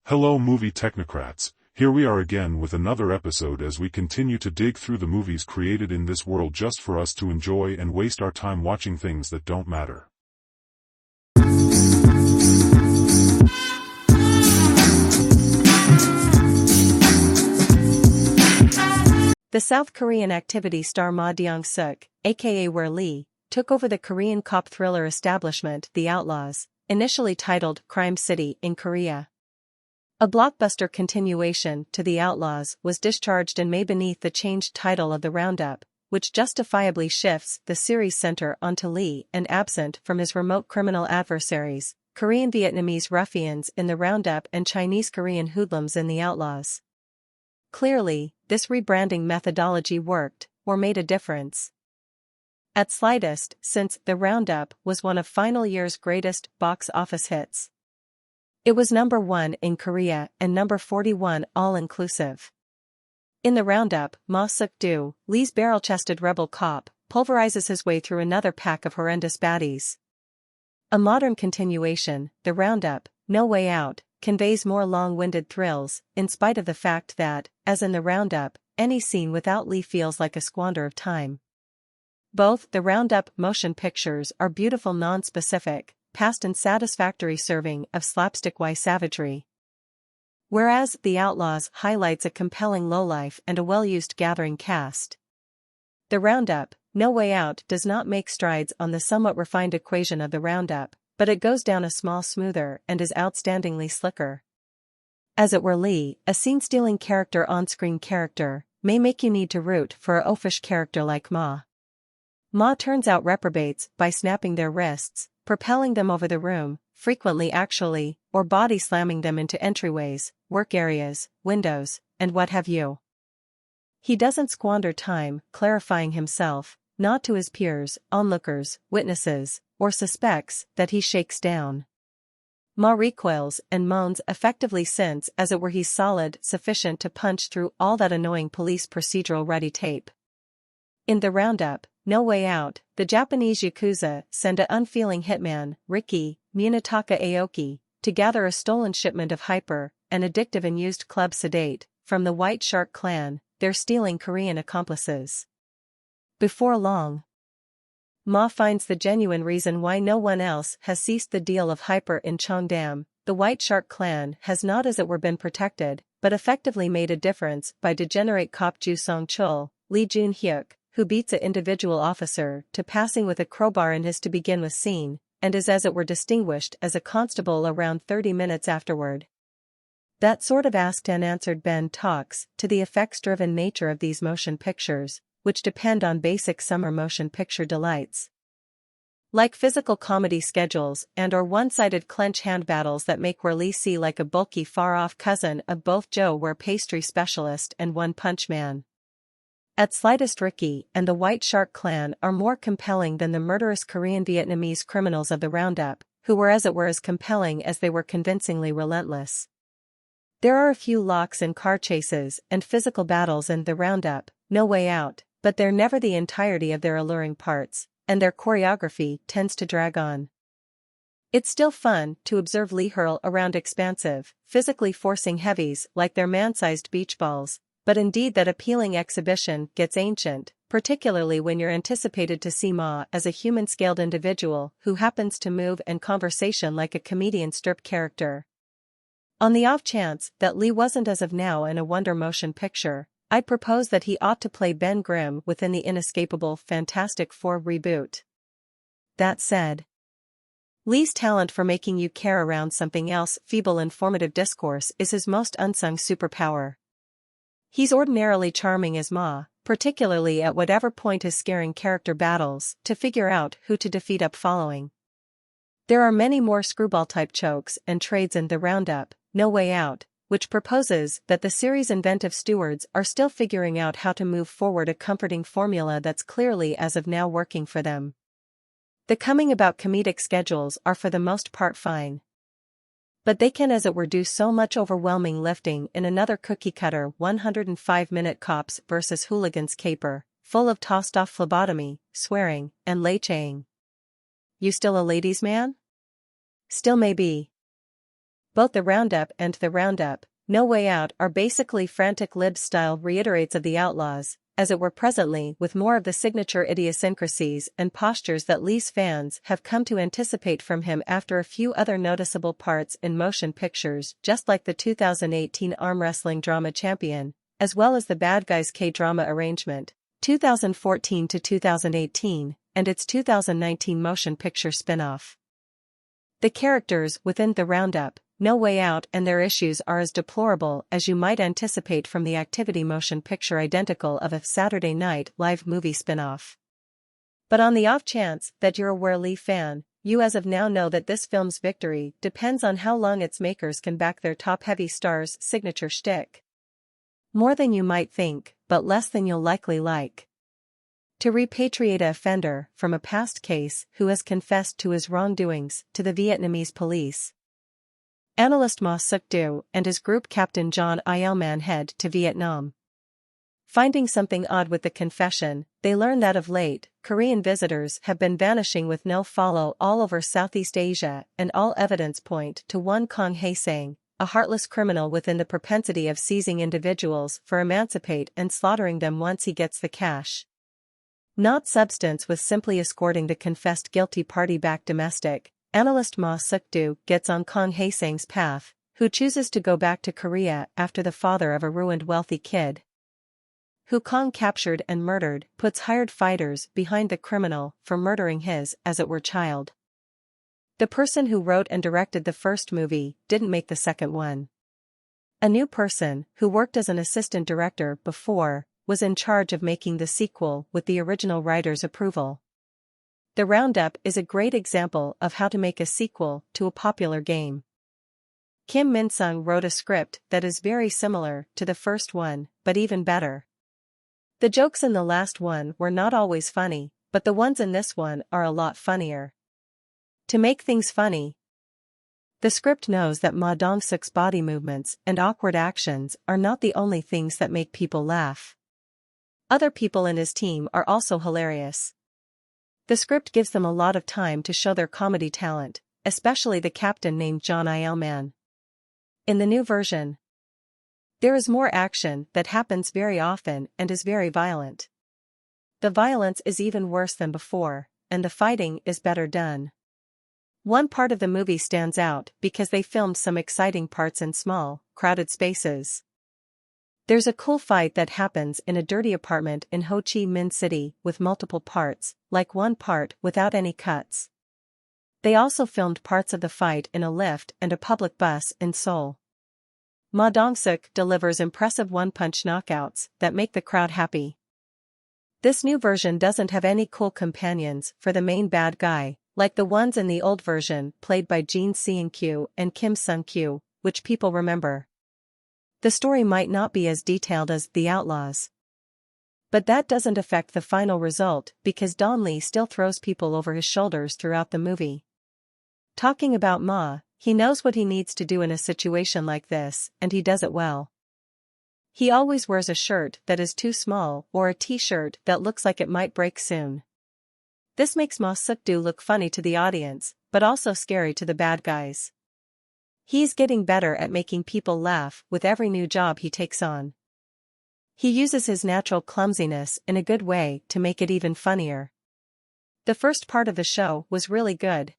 Hello movie technocrats, here we are again with another episode as we continue to dig through the movies created in this world just for us to enjoy and waste our time watching things that don't matter. The South Korean activity star Ma Dong-suk, aka Where Lee, took over the Korean cop thriller establishment The Outlaws, initially titled Crime City in Korea. A blockbuster continuation to The Outlaws was discharged in May beneath the changed title of The Roundup, which justifiably shifts the series' center onto Lee and absent from his remote criminal adversaries, Korean Vietnamese ruffians in The Roundup and Chinese Korean hoodlums in The Outlaws. Clearly, this rebranding methodology worked, or made a difference. At slightest, since The Roundup was one of final year's greatest box office hits. It was number 1 in Korea and number 41 all-inclusive. In The Roundup, Ma Suk-do, Lee's barrel-chested rebel cop, pulverizes his way through another pack of horrendous baddies. A modern continuation, The Roundup, No Way Out, conveys more long-winded thrills, in spite of the fact that, as in The Roundup, any scene without Lee feels like a squander of time. Both The Roundup motion pictures are beautiful non-specific, past and satisfactory serving of slapstick-y savagery. Whereas The Outlaws highlights a compelling lowlife and a well-used gathering cast. The Roundup, No Way Out does not make strides on the somewhat refined equation of The Roundup, but it goes down a small smoother and is outstandingly slicker. As it were Lee, a scene-stealing character on-screen character, may make you need to root for a oafish character like Ma. Ma turns out reprobates by snapping their wrists, propelling them over the room, frequently actually, or body slamming them into entryways, work areas, windows, and what have you. He doesn't squander time clarifying himself, not to his peers, onlookers, witnesses, or suspects that he shakes down. Ma recoils and moans effectively since as it were he's solid sufficient to punch through all that annoying police procedural ready tape. In The Roundup, No Way Out, the Japanese Yakuza send a unfeeling hitman, Ricky, Munetaka Aoki, to gather a stolen shipment of hyper, an addictive and used club sedate, from the White Shark clan, their stealing Korean accomplices. Before long, Ma finds the genuine reason why no one else has seized the deal of hyper in Cheongdam. The White Shark clan has not as it were been protected, but effectively made a difference by degenerate cop Ju Song-chul, Lee Jun-hyuk, who beats an individual officer to passing with a crowbar in his to-begin-with scene, and is as it were distinguished as a constable around 30 minutes afterward. That sort of asked and answered Ben talks to the effects-driven nature of these motion pictures, which depend on basic summer motion picture delights. Like physical comedy schedules and or one-sided clench hand battles that make Where Lee see like a bulky far-off cousin of both Joe Ware pastry specialist and One Punch Man. At slightest Ricky and the White Shark clan are more compelling than the murderous Korean Vietnamese criminals of The Roundup, who were as it were as compelling as they were convincingly relentless. There are a few locks in car chases and physical battles in The Roundup, No Way Out, but they're never the entirety of their alluring parts, and their choreography tends to drag on. It's still fun to observe Lee hurl around expansive, physically forcing heavies like they're man-sized beach balls, but indeed that appealing exhibition gets ancient, particularly when you're anticipated to see Ma as a human-scaled individual who happens to move and conversation like a comedian strip character. On the off chance that Lee wasn't as of now in a Wonder motion picture, I'd propose that he ought to play Ben Grimm within the inescapable Fantastic Four reboot. That said, Lee's talent for making you care around something else feeble informative discourse is his most unsung superpower. He's ordinarily charming as Ma, particularly at whatever point his scaring character battles to figure out who to defeat up following. There are many more screwball-type chokes and trades in The Roundup, No Way Out, which proposes that the series' inventive stewards are still figuring out how to move forward a comforting formula that's clearly as of now working for them. The coming-about comedic schedules are for the most part fine. But they can as it were do so much overwhelming lifting in another cookie-cutter 105-minute cops versus hooligans caper, full of tossed-off phlebotomy, swearing, and lechaying. You still a ladies' man? Still may be. Both The Roundup and The Roundup, No Way Out are basically frantic libs-style reiterates of The Outlaws, as it were presently with more of the signature idiosyncrasies and postures that Lee's fans have come to anticipate from him after a few other noticeable parts in motion pictures just like the 2018 arm wrestling drama Champion, as well as the Bad Guys K-drama arrangement, 2014 to 2018, and its 2019 motion picture spin-off. The characters within The Roundup, No Way Out and their issues are as deplorable as you might anticipate from the Activity motion picture identical of a Saturday Night Live movie spin-off. But on the off chance that you're a Where Lee fan, you as of now know that this film's victory depends on how long its makers can back their top-heavy star's signature shtick. More than you might think, but less than you'll likely like. To repatriate an offender from a past case who has confessed to his wrongdoings to the Vietnamese police. Analyst Ma Suk-do and his group captain John Il-man head to Vietnam. Finding something odd with the confession, they learn that of late, Korean visitors have been vanishing with no follow all over Southeast Asia, and all evidence point to one Kong Hae-sang, a heartless criminal within the propensity of seizing individuals for emancipate and slaughtering them once he gets the cash. Not substance with simply escorting the confessed guilty party back domestic, analyst Ma Suk-do gets on Kong Hae-sang's path, who chooses to go back to Korea after the father of a ruined wealthy kid, who Kong captured and murdered, puts hired fighters behind the criminal for murdering his, as it were, child. The person who wrote and directed the first movie didn't make the second one. A new person, who worked as an assistant director before, was in charge of making the sequel with the original writer's approval. The Roundup is a great example of how to make a sequel to a popular game. Kim Min-sung wrote a script that is very similar to the first one, but even better. The jokes in the last one were not always funny, but the ones in this one are a lot funnier. To make things funny, the script knows that Ma Dong-suk's body movements and awkward actions are not the only things that make people laugh. Other people in his team are also hilarious. The script gives them a lot of time to show their comedy talent, especially the captain named John Il-man. In the new version, there is more action that happens very often and is very violent. The violence is even worse than before, and the fighting is better done. One part of the movie stands out because they filmed some exciting parts in small, crowded spaces. There's a cool fight that happens in a dirty apartment in Ho Chi Minh City with multiple parts, like one part without any cuts. They also filmed parts of the fight in a lift and a public bus in Seoul. Ma Dong-suk delivers impressive one-punch knockouts that make the crowd happy. This new version doesn't have any cool companions for the main bad guy, like the ones in the old version played by Jin Seung-kyu and Kim Sung-kyu, which people remember. The story might not be as detailed as The Outlaws. But that doesn't affect the final result because Don Lee still throws people over his shoulders throughout the movie. Talking about Ma, he knows what he needs to do in a situation like this, and he does it well. He always wears a shirt that is too small or a t-shirt that looks like it might break soon. This makes Ma Suk-do look funny to the audience, but also scary to the bad guys. He's getting better at making people laugh with every new job he takes on. He uses his natural clumsiness in a good way to make it even funnier. The first part of the show was really good.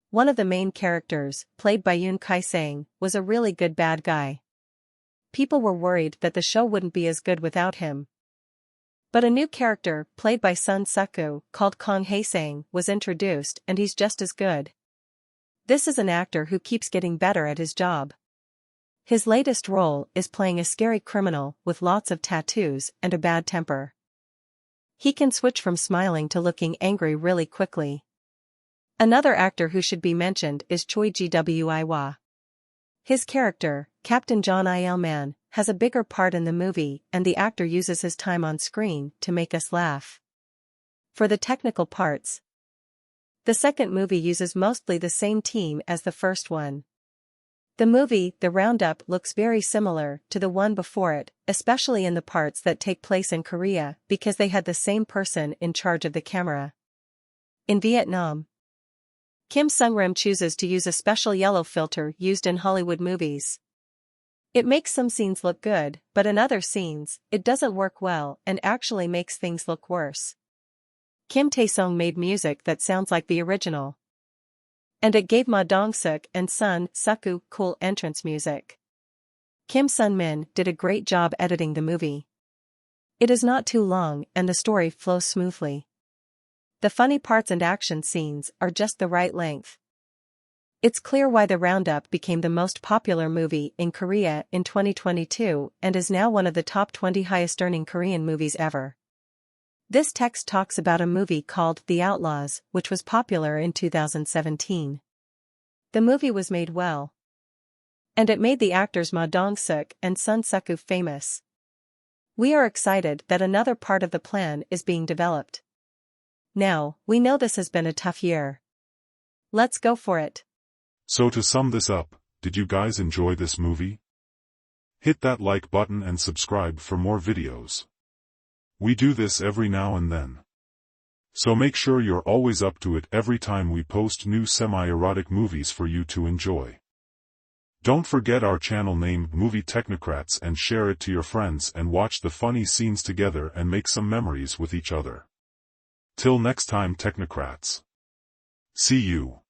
One of the main characters, played by Yoon Kai-sang, was a really good bad guy. People were worried that the show wouldn't be as good without him. But a new character, played by Sun Suk-woo, called Kong Hae-sang, was introduced and he's just as good. This is an actor who keeps getting better at his job. His latest role is playing a scary criminal with lots of tattoos and a bad temper. He can switch from smiling to looking angry really quickly. Another actor who should be mentioned is Choi Gi-woo. His character, Captain John Il-man, has a bigger part in the movie and the actor uses his time on screen to make us laugh. For the technical parts, the second movie uses mostly the same team as the first one. The movie, The Roundup, looks very similar to the one before it, especially in the parts that take place in Korea because they had the same person in charge of the camera. In Vietnam, Kim Sung-rim chooses to use a special yellow filter used in Hollywood movies. It makes some scenes look good, but in other scenes, it doesn't work well and actually makes things look worse. Kim Tae-sung made music that sounds like the original. And it gave Ma Dong-suk and Sun Suk-woo cool entrance music. Kim Sun-min did a great job editing the movie. It is not too long and the story flows smoothly. The funny parts and action scenes are just the right length. It's clear why The Roundup became the most popular movie in Korea in 2022 and is now one of the top 20 highest-earning Korean movies ever. This text talks about a movie called The Outlaws, which was popular in 2017. The movie was made well. And it made the actors Ma Dong-suk and Sun Suk-woo famous. We are excited that another part of the plan is being developed. Now, we know this has been a tough year. Let's go for it. So to sum this up, did you guys enjoy this movie? Hit that like button and subscribe for more videos. We do this every now and then. So make sure you're always up to it every time we post new semi-erotic movies for you to enjoy. Don't forget our channel named Movie Technocrats and share it to your friends and watch the funny scenes together and make some memories with each other. Till next time, Technocrats. See you.